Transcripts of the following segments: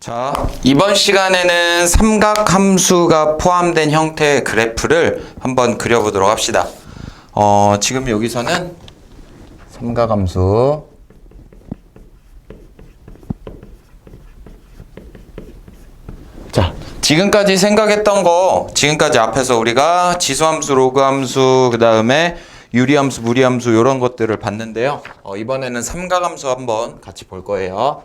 자, 이번 시간에는 삼각함수가 포함된 형태의 그래프를 한번 그려보도록 합시다. 지금 여기서는 삼각함수 자, 지금까지 생각했던 거 지금까지 앞에서 우리가 지수함수, 로그함수, 그 다음에 유리함수, 무리함수 이런 것들을 봤는데요. 이번에는 삼각함수 한번 같이 볼 거예요.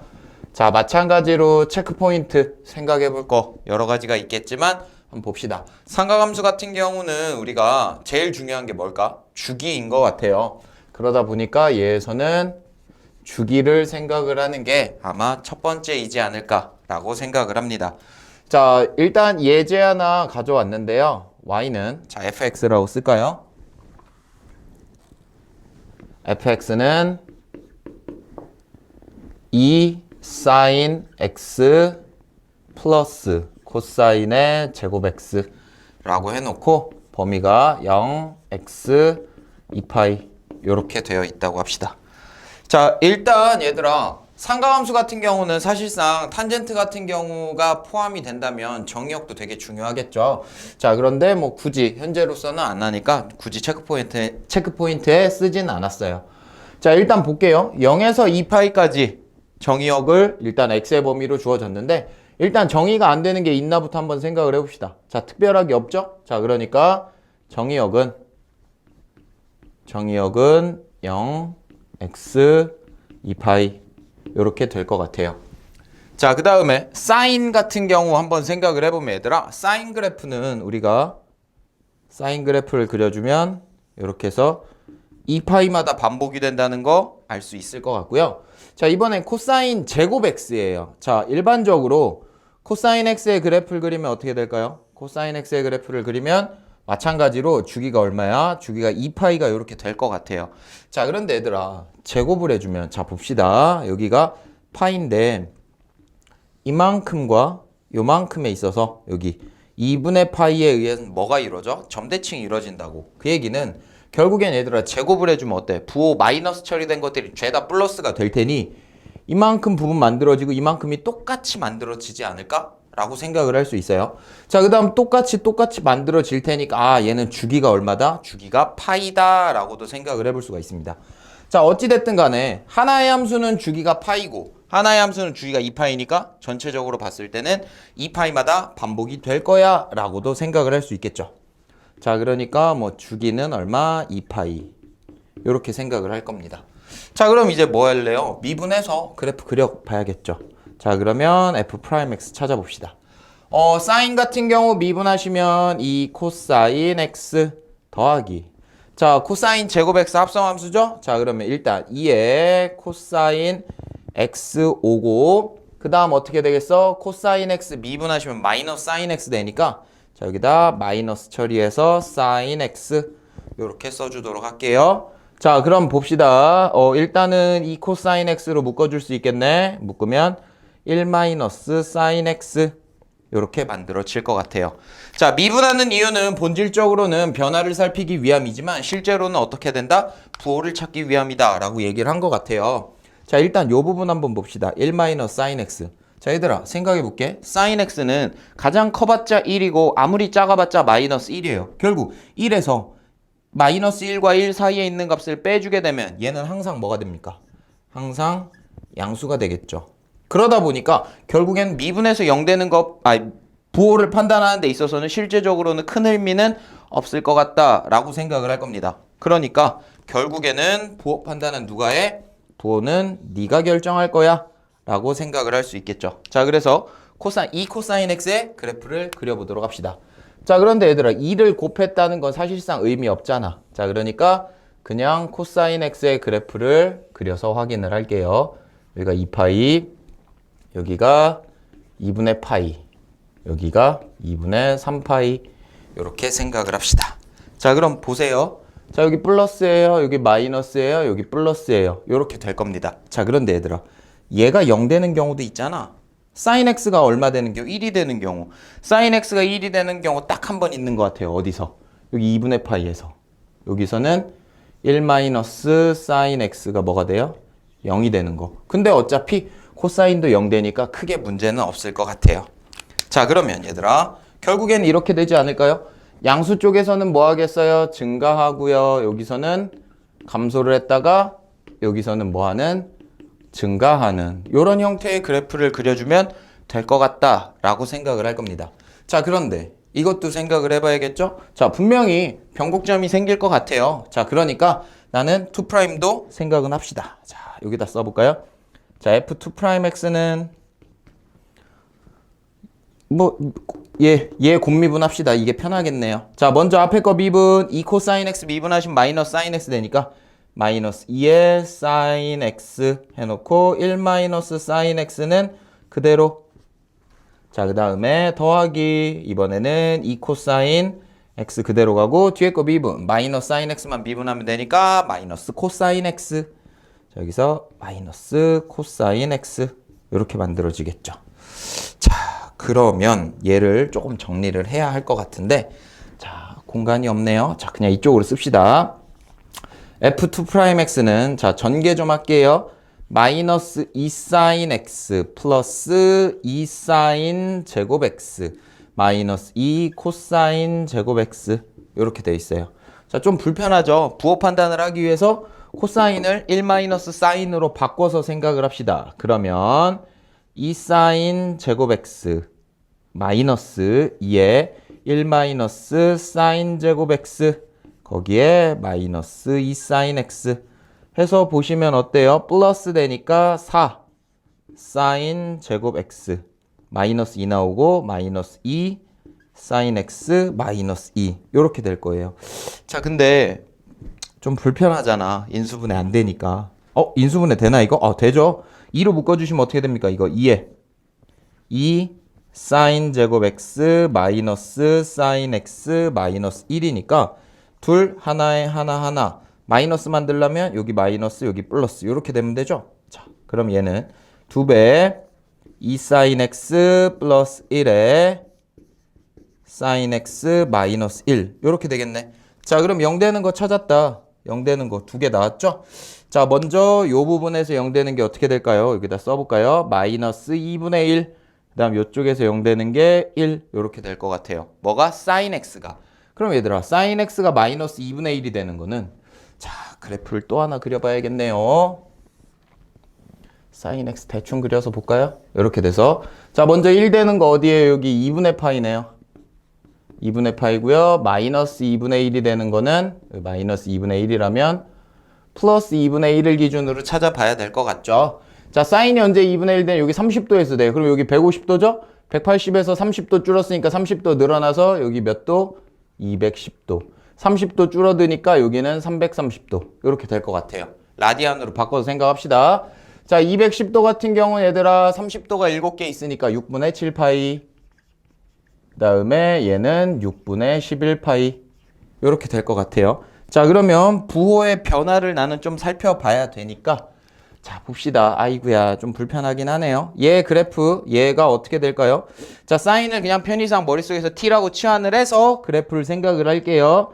자, 마찬가지로 체크포인트 생각해 볼 거 여러 가지가 있겠지만 한번 봅시다. 삼각함수 같은 경우는 우리가 제일 중요한 게 뭘까? 주기인 것 같아요. 그러다 보니까 얘에서는 주기를 생각을 하는 게 아마 첫 번째이지 않을까라고 생각을 합니다. 자, 일단 예제 하나 가져왔는데요. y는 자 fx라고 쓸까요? fx는 2 sin x 플러스 코사인의 제곱 x라고 해놓고 범위가 0, x, 2파이 이렇게 되어 있다고 합시다. 자, 일단 얘들아 삼각함수 같은 경우는 사실상 탄젠트 같은 경우가 포함이 된다면 정의역도 되게 중요하겠죠. 자, 그런데 뭐 굳이 현재로서는 안 하니까 굳이 체크포인트에 쓰진 않았어요. 자, 일단 볼게요. 0에서 2파이까지 정의역을 일단 x의 범위로 주어졌는데 일단 정의가 안 되는 게 있나부터 한번 생각을 해봅시다. 자, 특별하게 없죠? 자, 그러니까 정의역은 0, x, 2파이 이렇게 될 것 같아요. 자, 그 다음에 사인 같은 경우 한번 생각을 해보면 얘들아 사인 그래프는 우리가 사인 그래프를 그려주면 이렇게 해서 2파이마다 반복이 된다는 거 알 수 있을 것 같고요. 자, 이번엔 코사인 제곱 x예요. 자, 일반적으로 코사인 x의 그래프를 그리면 어떻게 될까요? 코사인 x의 그래프를 그리면 마찬가지로 주기가 얼마야? 주기가 2파이가 이렇게 될 것 같아요. 자, 그런데 얘들아 제곱을 해주면 자 봅시다. 여기가 파인데 이만큼과 요만큼에 있어서 여기 2분의 파이에 의해서 뭐가 이루어져? 점대칭이 이루어진다고. 그 얘기는 결국엔 얘들아 제곱을 해주면 어때? 부호 마이너스 처리된 것들이 죄다 플러스가 될 테니 이만큼 부분 만들어지고 이만큼이 똑같이 만들어지지 않을까? 라고 생각을 할 수 있어요. 자, 그 다음 똑같이 만들어질 테니까 얘는 주기가 얼마다? 주기가 파이다 라고도 생각을 해볼 수가 있습니다. 자, 어찌됐든 간에 하나의 함수는 주기가 파이고 하나의 함수는 주기가 2파이니까 전체적으로 봤을 때는 2파이마다 반복이 될 거야 라고도 생각을 할 수 있겠죠. 자, 그러니까 뭐 주기는 얼마? 2파이 이렇게 생각을 할 겁니다. 자, 그럼 이제 뭐 할래요? 미분해서 그래프 그려봐야겠죠. 자, 그러면 f'(x) 찾아봅시다. 사인 같은 경우 미분하시면 이 코사인 x 더하기 자, 코사인 제곱 x 합성함수죠? 자, 그러면 일단 2에 코사인 x 오고 그 다음 어떻게 되겠어? 코사인 x 미분하시면 마이너스 사인 x 되니까 자, 여기다 마이너스 처리해서 사인 x 이렇게 써주도록 할게요. 자, 그럼 봅시다. 일단은 이 코사인 x로 묶어줄 수 있겠네. 묶으면 1 마이너스 사인 x 이렇게 만들어질 것 같아요. 자, 미분하는 이유는 본질적으로는 변화를 살피기 위함이지만 실제로는 어떻게 된다? 부호를 찾기 위함이다 라고 얘기를 한 것 같아요. 자, 일단 이 부분 한번 봅시다. 1 마이너스 사인 x. 자, 얘들아 생각해 볼게. 사인 x는 가장 커봤자 1이고 아무리 작아봤자 마이너스 1이에요. 결국 1에서 마이너스 1과 1 사이에 있는 값을 빼주게 되면 얘는 항상 뭐가 됩니까? 항상 양수가 되겠죠. 그러다 보니까 결국엔 미분해서 0 되는 부호를 판단하는 데 있어서는 실제적으로는 큰 의미는 없을 것 같다라고 생각을 할 겁니다. 그러니까 결국에는 부호 판단은 누가 해? 부호는 네가 결정할 거야 라고 생각을 할 수 있겠죠. 자, 그래서 이 코사인 x의 그래프를 그려보도록 합시다. 자, 그런데 얘들아 2를 곱했다는 건 사실상 의미 없잖아. 자, 그러니까 그냥 코사인 x의 그래프를 그려서 확인을 할게요. 여기가 2파이, 여기가 2분의 파이, 여기가 2분의 3파이 이렇게 생각을 합시다. 자, 그럼 보세요. 자, 여기 플러스예요, 여기 마이너스예요, 여기 플러스예요. 이렇게 될 겁니다. 자, 그런데 얘들아 얘가 0 되는 경우도 있잖아. 사인 x가 얼마 되는 경우? 1이 되는 경우. 사인 x가 1이 되는 경우 딱 한 번 있는 것 같아요. 어디서? 여기 2분의 파이에서. 여기서는 1 마이너스 사인 x가 뭐가 돼요? 0이 되는 거. 근데 어차피 코사인도 0되니까 크게 문제는 없을 것 같아요. 자, 그러면 얘들아 결국엔 이렇게 되지 않을까요? 양수 쪽에서는 뭐 하겠어요? 증가하고요. 여기서는 감소를 했다가 여기서는 뭐 하는? 증가하는 이런 형태의 그래프를 그려주면 될 것 같다라고 생각을 할 겁니다. 자, 그런데 이것도 생각을 해봐야겠죠? 자, 분명히 변곡점이 생길 것 같아요. 자, 그러니까 나는 2'도 생각은 합시다. 자, 여기다 써볼까요? 자, f2'x는 뭐 얘 곱미분 합시다. 이게 편하겠네요. 자, 먼저 앞에 거 미분 2 코사인 x 미분하시면 마이너스 사인 x 되니까 마이너스 2의 사인 x 해놓고 1 마이너스 사인 x는 그대로. 자, 그 다음에 더하기 이번에는 2 코사인 x 그대로 가고 뒤에 거 미분 마이너스 사인 x만 미분하면 되니까 마이너스 코사인 x. 자, 여기서 마이너스 코사인 x 이렇게 만들어지겠죠. 자, 그러면 얘를 조금 정리를 해야 할 것 같은데 자, 공간이 없네요. 자, 그냥 이쪽으로 씁시다. f2'x는 자, 전개 좀 할게요. 마이너스 2 사인 x 플러스 2 사인 제곱 x 마이너스 2 코사인 제곱 x 이렇게 돼 있어요. 자, 좀 불편하죠. 부호 판단을 하기 위해서 코사인을 1 마이너스 사인으로 바꿔서 생각을 합시다. 그러면 2 사인 제곱 x 마이너스 2에 1 마이너스 사인 제곱 x 거기에 마이너스 2 사인 x 해서 보시면 어때요? 플러스 되니까 4 사인 제곱 x 마이너스 2 나오고 마이너스 2 사인 x 마이너스 2 이렇게 될 거예요. 자, 근데 좀 불편하잖아. 인수분해 안 되니까. 인수분해 되나 이거? 되죠. 2로 묶어주시면 어떻게 됩니까? 이거 2에 2 사인 제곱 x 마이너스 사인 x 마이너스 1이니까 둘 하나에 하나 마이너스 만들려면 여기 마이너스 여기 플러스 이렇게 되면 되죠. 자, 그럼 얘는 2배 2 사인 x 플러스 1에 사인 x 마이너스 1 이렇게 되겠네. 자, 그럼 0 되는 거 찾았다. 0 되는 거 2개 나왔죠? 자, 먼저 요 부분에서 0 되는 게 어떻게 될까요? 여기다 써볼까요? 마이너스 2분의 1 그 다음 요쪽에서 0 되는 게 1 이렇게 될 것 같아요. 뭐가? 사인 x가. 그럼 얘들아 사인 x가 마이너스 2분의 1이 되는 거는 자, 그래프를 또 하나 그려봐야겠네요. 사인 x 대충 그려서 볼까요? 이렇게 돼서 자, 먼저 1 되는 거 어디에요? 여기 2분의 파이네요. 2분의 파이고요. 마이너스 2분의 1이 되는 거는 마이너스 2분의 1이라면 플러스 2분의 1을 기준으로 찾아봐야 될 것 같죠? 자, 사인이 언제 2분의 1 되면 여기 30도에서 돼요. 그럼 여기 150도죠? 180에서 30도 줄었으니까 30도 늘어나서 여기 몇 도? 210도. 30도 줄어드니까 여기는 330도. 이렇게 될 것 같아요. 라디안으로 바꿔서 생각합시다. 자, 210도 같은 경우는 얘들아 30도가 7개 있으니까 6분의 7파이. 그 다음에 얘는 6분의 11파이. 이렇게 될 것 같아요. 자, 그러면 부호의 변화를 나는 좀 살펴봐야 되니까 자, 봅시다. 아이구야, 좀 불편하긴 하네요. 얘 그래프, 얘가 어떻게 될까요? 자, 사인을 그냥 편의상 머릿속에서 t라고 치환을 해서 그래프를 생각을 할게요.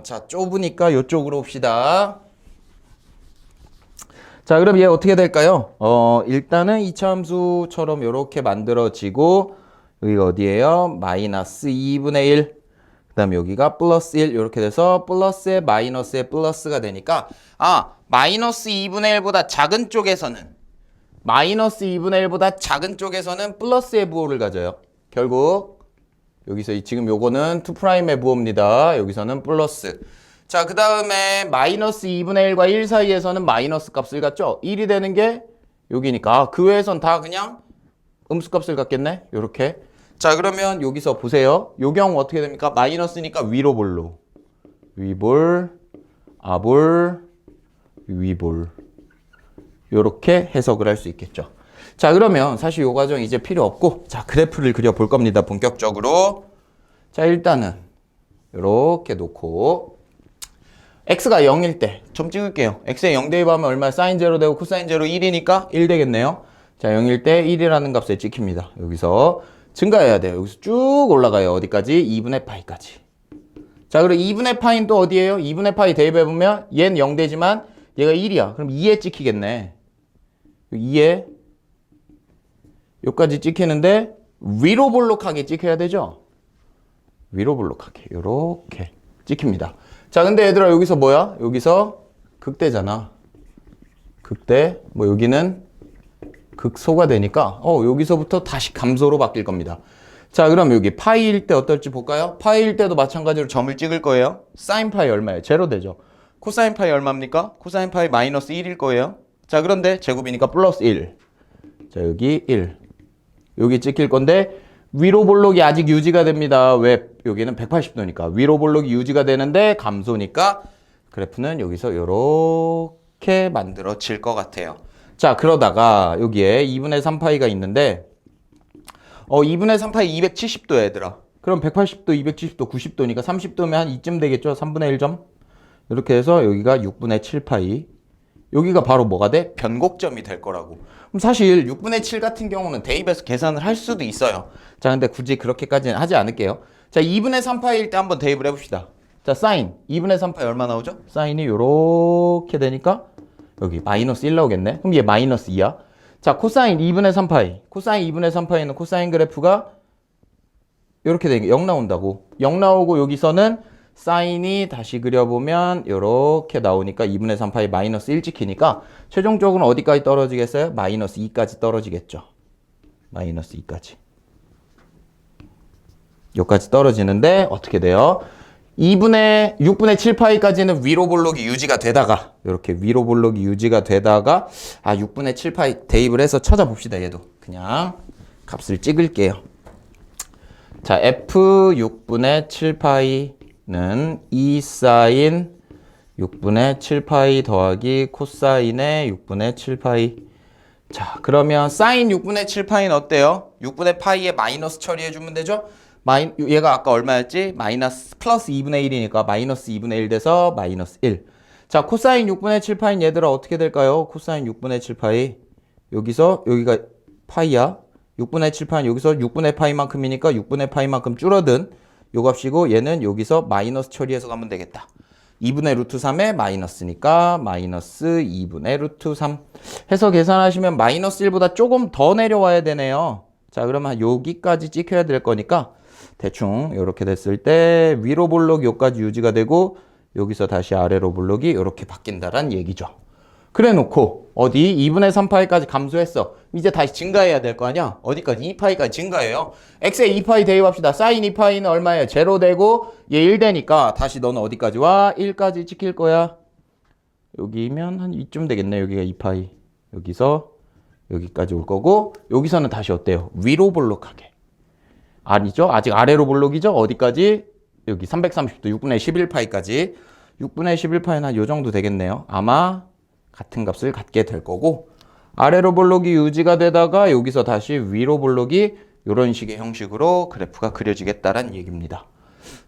자, 좁으니까 이쪽으로 옵시다. 자, 그럼 얘 어떻게 될까요? 일단은 이차함수처럼 이렇게 만들어지고 여기가 어디예요? 마이너스 2분의 1. 그 다음 여기가 플러스 1 이렇게 돼서 플러스에 마이너스에 플러스가 되니까 마이너스 2분의 1보다 작은 쪽에서는 마이너스 2분의 1보다 작은 쪽에서는 플러스의 부호를 가져요. 결국 여기서 지금 요거는 2'의 부호입니다. 여기서는 플러스. 자, 그 다음에 마이너스 2분의 1과 1 사이에서는 마이너스 값을 갖죠. 1이 되는 게 여기니까 그 외에선 다 그냥 음수값을 갖겠네. 요렇게. 자, 그러면 여기서 보세요. 요 경우 어떻게 됩니까? 마이너스니까 위로 볼로. 위볼, 아볼, 위볼. 요렇게 해석을 할 수 있겠죠. 자, 그러면 사실 요 과정 이제 필요 없고 자, 그래프를 그려볼 겁니다. 본격적으로. 자, 일단은 요렇게 놓고 x가 0일 때 좀 찍을게요. x에 0 대입하면 얼마? 사인 제로 되고 코사인 제로 1이니까 1 되겠네요. 자, 0일 때 1이라는 값에 찍힙니다. 여기서 증가해야 돼요. 여기서 쭉 올라가요. 어디까지? 2분의 파이까지. 자, 그리고 2분의 파이는 또 어디예요? 2분의 파이 대입해보면 얘는 0 되지만 얘가 1이야. 그럼 2에 찍히겠네. 2에 여기까지 찍히는데 위로 볼록하게 찍혀야 되죠? 위로 볼록하게 요렇게 찍힙니다. 자, 근데 얘들아 여기서 뭐야? 여기서 극대잖아. 극대. 뭐 여기는 극소가 되니까 여기서부터 다시 감소로 바뀔 겁니다. 자, 그럼 여기 파이일 때 어떨지 볼까요? 파이일 때도 마찬가지로 점을 찍을 거예요. 사인 파이 얼마예요? 제로 되죠. 코사인 파이 얼마입니까? 코사인 파이 마이너스 1일 거예요. 자, 그런데 제곱이니까 플러스 1. 자, 여기 1. 여기 찍힐 건데 위로 볼록이 아직 유지가 됩니다. 왜? 여기는 180도니까. 위로 볼록이 유지가 되는데 감소니까 그래프는 여기서 이렇게 만들어질 것 같아요. 자, 그러다가 여기에 2분의 3파이가 있는데 2분의 3파이 270도야 얘들아. 그럼 180도, 270도, 90도니까 30도면 한 이쯤 되겠죠? 3분의 1점? 이렇게 해서 여기가 6분의 7파이. 여기가 바로 뭐가 돼? 변곡점이 될 거라고. 그럼 사실 6분의 7 같은 경우는 대입해서 계산을 할 수도 있어요. 자, 근데 굳이 그렇게까지는 하지 않을게요. 자, 2분의 3파이일 때 한번 대입을 해봅시다. 자, 사인 2분의 3파이 얼마 나오죠? 사인이 요렇게 되니까 여기 마이너스 1 나오겠네. 그럼 얘 마이너스 2야. 자, 코사인 2분의 3파이. 코사인 2분의 3파이는 코사인 그래프가 이렇게 되니까 0 나온다고. 0 나오고 여기서는 사인이 다시 그려보면 이렇게 나오니까 2분의 3파이 마이너스 1 찍히니까 최종적으로 어디까지 떨어지겠어요? 마이너스 2까지 떨어지겠죠. 마이너스 2까지. 여기까지 떨어지는데 어떻게 돼요? 6분의 7파이까지는 위로 볼록이 유지가 되다가 이렇게 위로 볼록이 유지가 되다가 6분의 7파이 대입을 해서 찾아봅시다. 얘도 그냥 값을 찍을게요. 자, F 6분의 7파이는 2 사인 6분의 7파이 더하기 코사인의 6분의 7파이. 자, 그러면 사인 6분의 7파이는 어때요? 6분의 파이에 마이너스 처리해주면 되죠? 얘가 아까 얼마였지? 마이너스 플러스 2분의 1이니까 마이너스 2분의 1 돼서 마이너스 1. 자, 코사인 6분의 7파이 얘들아 어떻게 될까요? 코사인 6분의 7파이 여기서 여기가 파이야. 6분의 7파이 여기서 6분의 파이만큼이니까 6분의 파이만큼 줄어든 요 값이고 얘는 여기서 마이너스 처리해서 가면 되겠다. 2분의 루트 3에 마이너스니까 마이너스 2분의 루트 3 해서 계산하시면 마이너스 1보다 조금 더 내려와야 되네요. 자, 그러면 여기까지 찍혀야 될 거니까 대충 이렇게 됐을 때 위로 볼록이 여기까지 유지가 되고 여기서 다시 아래로 볼록이 이렇게 바뀐다란 얘기죠. 그래 놓고 어디 2분의 3파이까지 감소했어. 이제 다시 증가해야 될 거 아니야? 어디까지? 2파이까지 증가해요. x에 2파이 대입합시다. 사인 2파이는 얼마예요? 0 되고 얘 1 되니까 다시 너는 어디까지 와? 1까지 찍힐 거야. 여기면 한 이쯤 되겠네. 여기가 2파이. 여기서 여기까지 올 거고 여기서는 다시 어때요? 위로 볼록하게. 아니죠? 아직 아래로 볼록이죠? 어디까지? 여기 330도 6분의 11파이까지. 6분의 11파이는 한 요 정도 되겠네요. 아마 같은 값을 갖게 될 거고 아래로 볼록이 유지가 되다가 여기서 다시 위로 볼록이 이런 식의 형식으로 그래프가 그려지겠다는 얘기입니다.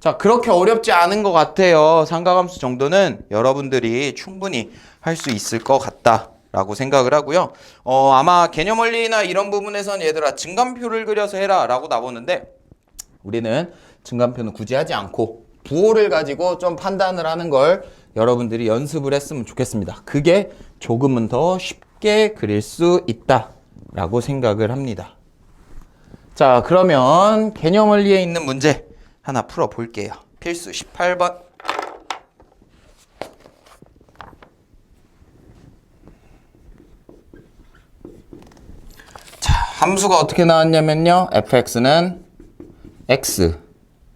자, 그렇게 어렵지 않은 것 같아요. 삼각함수 정도는 여러분들이 충분히 할 수 있을 것 같다 라고 생각을 하고요. 아마 개념 원리나 이런 부분에선 얘들아 증감표를 그려서 해라 라고 나오는데 우리는 증감표는 굳이 하지 않고 부호를 가지고 좀 판단을 하는 걸 여러분들이 연습을 했으면 좋겠습니다. 그게 조금은 더 쉽게 그릴 수 있다 라고 생각을 합니다. 자, 그러면 개념 원리에 있는 문제 하나 풀어 볼게요. 필수 18번. 자, 함수가 어떻게 나왔냐면요. fx는 x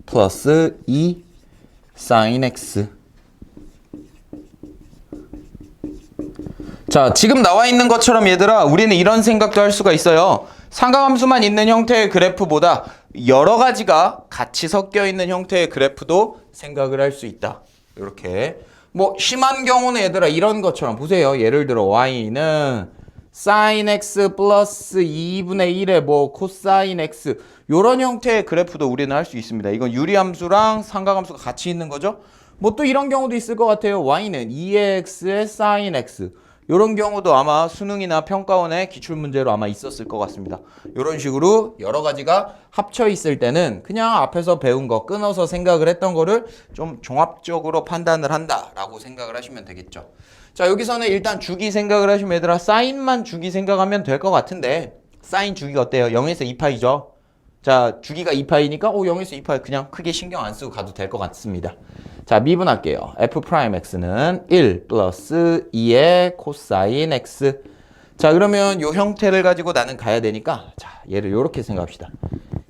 플러스 2 sin x. 자, 지금 나와 있는 것처럼 얘들아 우리는 이런 생각도 할 수가 있어요. 삼각함수만 있는 형태의 그래프보다 여러 가지가 같이 섞여 있는 형태의 그래프도 생각을 할 수 있다. 이렇게 뭐 심한 경우는 얘들아 이런 것처럼 보세요. 예를 들어 y는 sin x 플러스 2분의 1의 뭐 코사인 x 이런 형태의 그래프도 우리는 할 수 있습니다. 이건 유리함수랑 삼각함수가 같이 있는 거죠. 뭐 또 이런 경우도 있을 것 같아요. y는 2의 x의 sin x 이런 경우도 아마 수능이나 평가원의 기출문제로 아마 있었을 것 같습니다. 이런 식으로 여러 가지가 합쳐 있을 때는 그냥 앞에서 배운 거 끊어서 생각을 했던 거를 좀 종합적으로 판단을 한다라고 생각을 하시면 되겠죠. 자, 여기서는 일단 주기 생각을 하시면 얘들아 사인만 주기 생각하면 될 것 같은데 사인 주기가 어때요? 0에서 2파이죠. 자, 주기가 2파이니까 0에서 2파이 그냥 크게 신경 안 쓰고 가도 될 것 같습니다. 자, 미분할게요. f'x는 1 플러스 2의 코사인 x. 자, 그러면 요 형태를 가지고 나는 가야 되니까 자, 얘를 요렇게 생각합시다.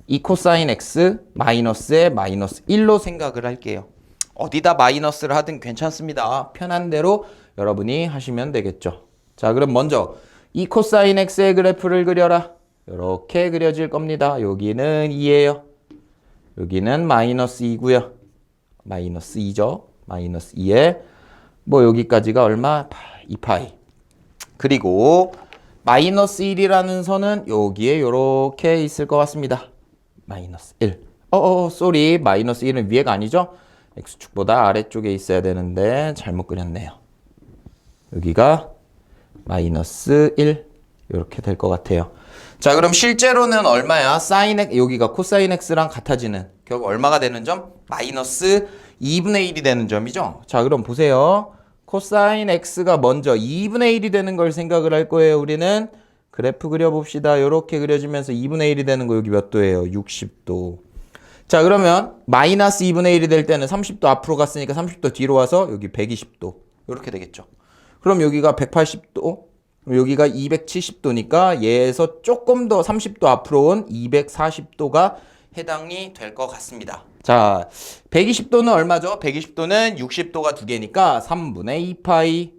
2 코사인 x 마이너스에 마이너스 1로 생각을 할게요. 어디다 마이너스를 하든 괜찮습니다. 편한 대로 여러분이 하시면 되겠죠. 자, 그럼 먼저 2 코사인 x의 그래프를 그려라. 이렇게 그려질 겁니다. 여기는 2예요. 여기는 마이너스 2고요. 마이너스 2죠. 마이너스 2에 뭐 여기까지가 얼마? 2파이. 그리고 마이너스 1이라는 선은 여기에 이렇게 있을 것 같습니다. 마이너스 1. 쏘리. 마이너스 1은 위에가 아니죠? x축보다 아래쪽에 있어야 되는데 잘못 그렸네요. 여기가 마이너스 1 이렇게 될 것 같아요. 자, 그럼 실제로는 얼마야? 사인 x, 여기가 코사인 x랑 같아지는 결국 얼마가 되는 점? 마이너스 2분의 1이 되는 점이죠. 자, 그럼 보세요. 코사인 x가 먼저 2분의 1이 되는 걸 생각을 할 거예요. 우리는 그래프 그려봅시다. 이렇게 그려지면서 2분의 1이 되는 거 여기 몇 도예요? 60도. 자, 그러면 마이너스 2분의 1이 될 때는 30도 앞으로 갔으니까 30도 뒤로 와서 여기 120도 이렇게 되겠죠. 그럼 여기가 180도, 여기가 270도니까 얘에서 조금 더 30도 앞으로 온 240도가 해당이 될 것 같습니다. 자, 120도는 얼마죠? 120도는 60도가 두 개니까 3분의 2파이.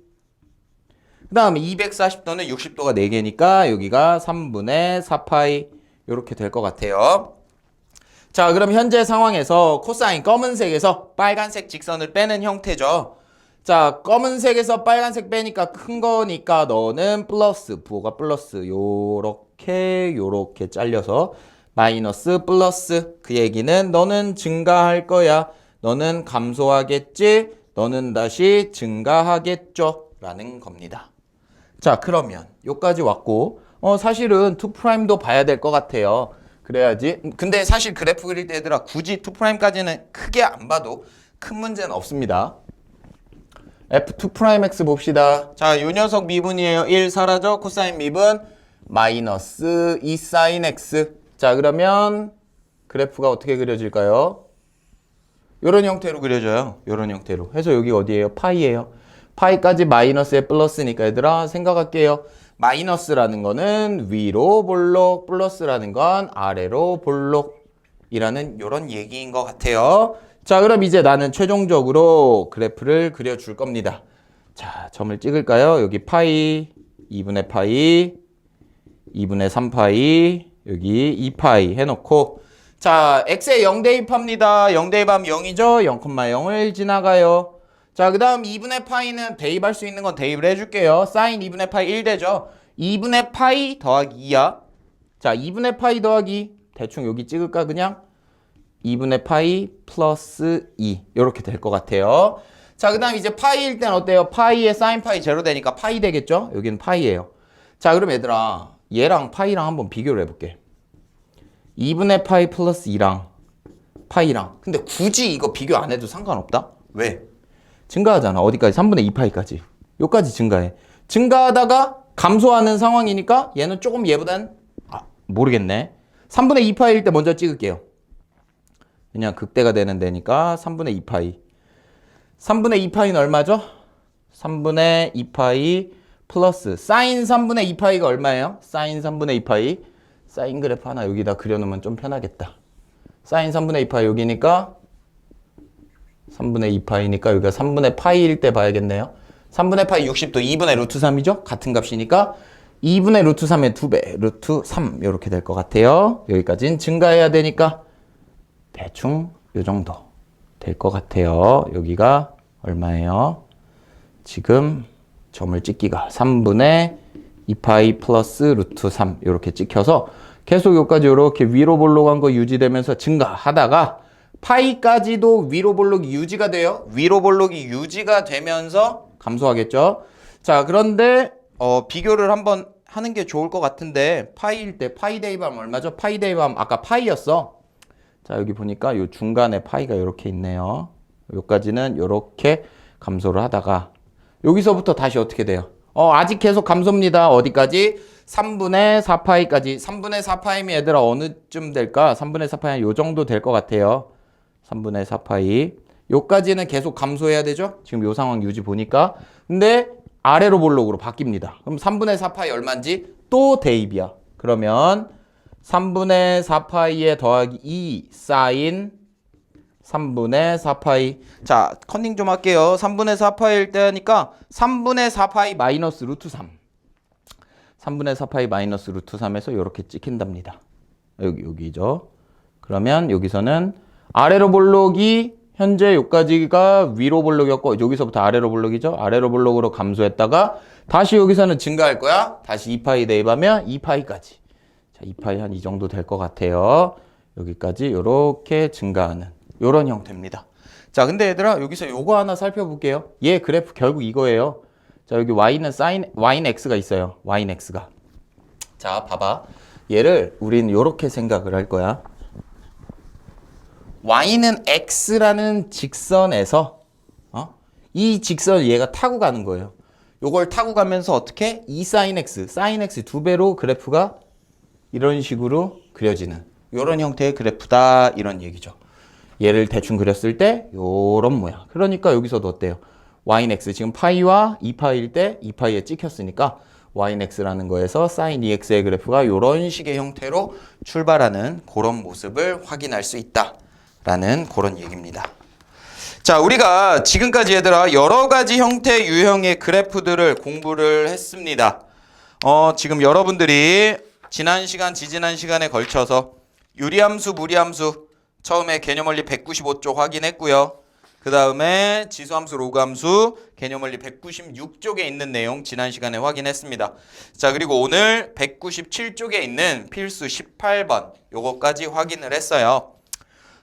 그 다음에 240도는 60도가 4개니까 여기가 3분의 4파이. 이렇게 될 것 같아요. 자, 그럼 현재 상황에서 코사인 검은색에서 빨간색 직선을 빼는 형태죠. 자, 검은색에서 빨간색 빼니까 큰 거니까 너는 플러스, 부호가 플러스 요렇게 잘려서 마이너스 플러스. 그 얘기는 너는 증가할 거야. 너는 감소하겠지. 너는 다시 증가하겠죠. 라는 겁니다. 자, 그러면 요까지 왔고 사실은 2'도 봐야 될 것 같아요. 그래야지. 근데 사실 그래프 그릴 때 얘들아 굳이 2'까지는 크게 안 봐도 큰 문제는 없습니다. f2'x 봅시다. 자, 요 녀석 미분이에요. 1 사라져. 코사인 미분 마이너스 2 사인 x. 자, 그러면 그래프가 어떻게 그려질까요? 요런 형태로 그려져요. 요런 형태로. 해서 여기 어디예요? 파이예요. 파이까지 마이너스에 플러스니까 얘들아 생각할게요. 마이너스라는 거는 위로 볼록, 플러스라는 건 아래로 볼록이라는 요런 얘기인 것 같아요. 자, 그럼 이제 나는 최종적으로 그래프를 그려줄 겁니다. 자, 점을 찍을까요? 여기 파이, 2분의 파이, 2분의 3파이, 여기 2파이 해놓고 자, x에 0 대입합니다. 0 대입하면 0이죠? 0,0을 지나가요. 자, 그 다음 2분의 파이는 대입할 수 있는 건 대입을 해줄게요. 사인 2분의 파이 1 되죠? 2분의 파이 더하기 2야. 자, 2분의 파이 더하기 대충 여기 찍을까 그냥? 2분의 파이 플러스 2 이렇게 될 것 같아요. 자, 그 다음 이제 파이일 땐 어때요? 파이에 사인 파이 제로 되니까 파이 되겠죠? 여기는 파이예요. 자, 그럼 얘들아 얘랑 파이랑 한번 비교를 해볼게. 2분의 파이 플러스 2랑 파이랑 근데 굳이 이거 비교 안 해도 상관없다? 왜? 증가하잖아. 어디까지? 3분의 2파이까지. 요까지 증가해. 증가하다가 감소하는 상황이니까 얘는 조금 얘보단 모르겠네. 3분의 2파이일 때 먼저 찍을게요. 그냥 극대가 되는 데니까 3분의 2파이. 3분의 2파이는 얼마죠? 3분의 2파이 플러스 사인 3분의 2파이가 얼마예요? 사인 3분의 2파이. 사인 그래프 하나 여기다 그려놓으면 좀 편하겠다. 사인 3분의 2파이 여기니까 3분의 2파이니까 여기가 3분의 파이일 때 봐야겠네요. 3분의 파이 60도 2분의 루트 3이죠? 같은 값이니까 2분의 루트 3의 2배, 루트 3 이렇게 될 것 같아요. 여기까지는 증가해야 되니까 대충 요 정도 될 것 같아요. 여기가 얼마예요? 지금 점을 찍기가 3분의 2파이 플러스 루트 3 이렇게 찍혀서 계속 여기까지 이렇게 위로 볼록한 거 유지되면서 증가하다가 파이까지도 위로 볼록이 유지가 돼요. 위로 볼록이 유지가 되면서 감소하겠죠. 자, 그런데 비교를 한번 하는 게 좋을 것 같은데 파이일 때 파이 대입하면 얼마죠? 파이 대입하면 아까 파이였어. 자, 여기 보니까 요 중간에 파이가 이렇게 있네요. 여기까지는 이렇게 감소를 하다가 여기서부터 다시 어떻게 돼요? 아직 계속 감소입니다. 어디까지? 3분의 4파이까지. 3분의 4파이면 얘들아 어느쯤 될까? 3분의 4파이는 요 정도 될 것 같아요. 3분의 4파이. 요까지는 계속 감소해야 되죠? 지금 요 상황 유지 보니까. 근데 아래로 볼록으로 바뀝니다. 그럼 3분의 4파이 얼마인지 또 대입이야. 그러면 3분의 4파이에 더하기 2 사인 3분의 4파이. 자, 컨닝 좀 할게요. 3분의 4파이일 때 하니까 3분의 4파이 마이너스 루트 3. 3분의 4파이 마이너스 루트 3에서 이렇게 찍힌답니다. 여기죠. 그러면 여기서는 아래로 볼록이 현재 여기까지가 위로 볼록이었고 여기서부터 아래로 볼록이죠. 아래로 볼록으로 감소했다가 다시 여기서는 증가할 거야. 다시 2파이 대입하면 2파이까지. 자, 2파이 한 이 정도 될 것 같아요. 여기까지 이렇게 증가하는 이런 형태입니다. 자, 근데 얘들아 여기서 요거 하나 살펴볼게요. 얘 그래프 결국 이거예요. 자, 여기 y는 y는 x가 있어요. y는 x가. 자, 봐봐. 얘를 우린 요렇게 생각을 할 거야. y는 x라는 직선에서 이 직선을 얘가 타고 가는 거예요. 요걸 타고 가면서 어떻게? 2 sin x, sin x 2배로 그래프가 이런 식으로 그려지는 요런 형태의 그래프다 이런 얘기죠. 얘를 대충 그렸을 때 요런 모양. 그러니까 여기서도 어때요? y는 x 지금 파이와 2파이일 때 2파이에 찍혔으니까 y는 x라는 거에서 sin 2x의 그래프가 요런 식의 형태로 출발하는 그런 모습을 확인할 수 있다 라는 그런 얘기입니다. 자, 우리가 지금까지 얘들아 여러 가지 형태 유형의 그래프들을 공부를 했습니다. 지금 여러분들이 지난 시간, 지지난 시간에 걸쳐서 유리함수, 무리함수 처음에 개념원리 195쪽 확인했고요. 그 다음에 지수함수, 로그함수 개념원리 196쪽에 있는 내용 지난 시간에 확인했습니다. 자, 그리고 오늘 197쪽에 있는 필수 18번 요거까지 확인을 했어요.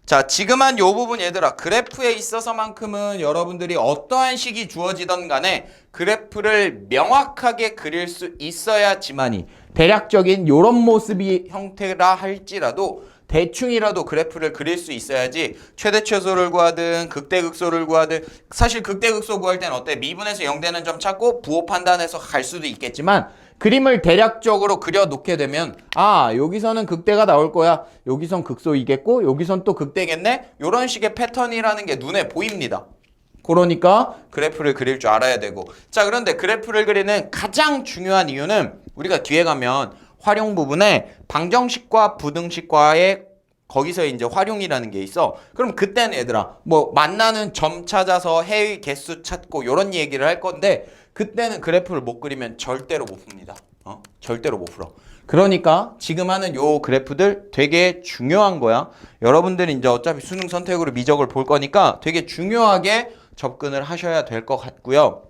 자, 지금 한 요 부분 얘들아 그래프에 있어서만큼은 여러분들이 어떠한 식이 주어지던 간에 그래프를 명확하게 그릴 수 있어야지만이 대략적인 요런 모습이 형태라 할지라도 대충이라도 그래프를 그릴 수 있어야지 최대 최소를 구하든 극대 극소를 구하든 사실 극대 극소 구할 때는 어때? 미분에서 0되는 점 찾고 부호 판단해서 갈 수도 있겠지만 그림을 대략적으로 그려놓게 되면 아 여기서는 극대가 나올 거야. 여기선 극소이겠고 여기선 또 극대겠네. 이런 식의 패턴이라는 게 눈에 보입니다. 그러니까 그래프를 그릴 줄 알아야 되고 자 그런데 그래프를 그리는 가장 중요한 이유는 우리가 뒤에 가면 활용 부분에 방정식과 부등식과의 거기서 이제 활용이라는 게 있어. 그럼 그때는 얘들아 뭐 만나는 점 찾아서 해의 개수 찾고 이런 얘기를 할 건데 그때는 그래프를 못 그리면 절대로 못 풉니다. 절대로 못 풀어. 그러니까 지금 하는 요 그래프들 되게 중요한 거야. 여러분들이 이제 어차피 수능 선택으로 미적을 볼 거니까 되게 중요하게 접근을 하셔야 될 것 같고요.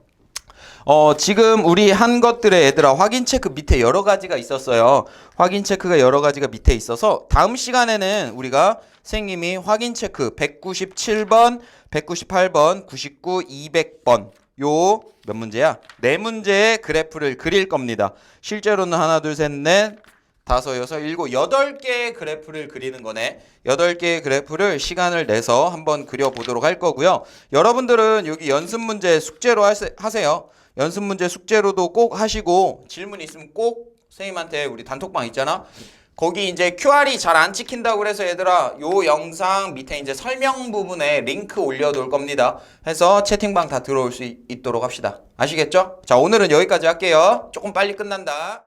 지금 우리 한 것들의 얘들아 확인 체크 밑에 여러 가지가 있었어요. 확인 체크가 여러 가지가 밑에 있어서 다음 시간에는 우리가 선생님이 확인 체크 197번, 198번, 99, 200번 요 몇 문제야? 4문제의 그래프를 그릴 겁니다. 실제로는 하나, 둘, 셋, 넷, 다섯, 여섯, 일곱, 8개의 그래프를 그리는 거네. 8개의 그래프를 시간을 내서 한번 그려보도록 할 거고요. 여러분들은 여기 연습 문제 숙제로 하세요. 연습 문제 숙제로도 꼭 하시고 질문 있으면 꼭 선생님한테 우리 단톡방 있잖아. 거기 이제 QR이 잘 안 찍힌다고 그래서 얘들아 요 영상 밑에 이제 설명 부분에 링크 올려둘 겁니다. 해서 채팅방 다 들어올 수 있도록 합시다. 아시겠죠? 자 오늘은 여기까지 할게요. 조금 빨리 끝난다.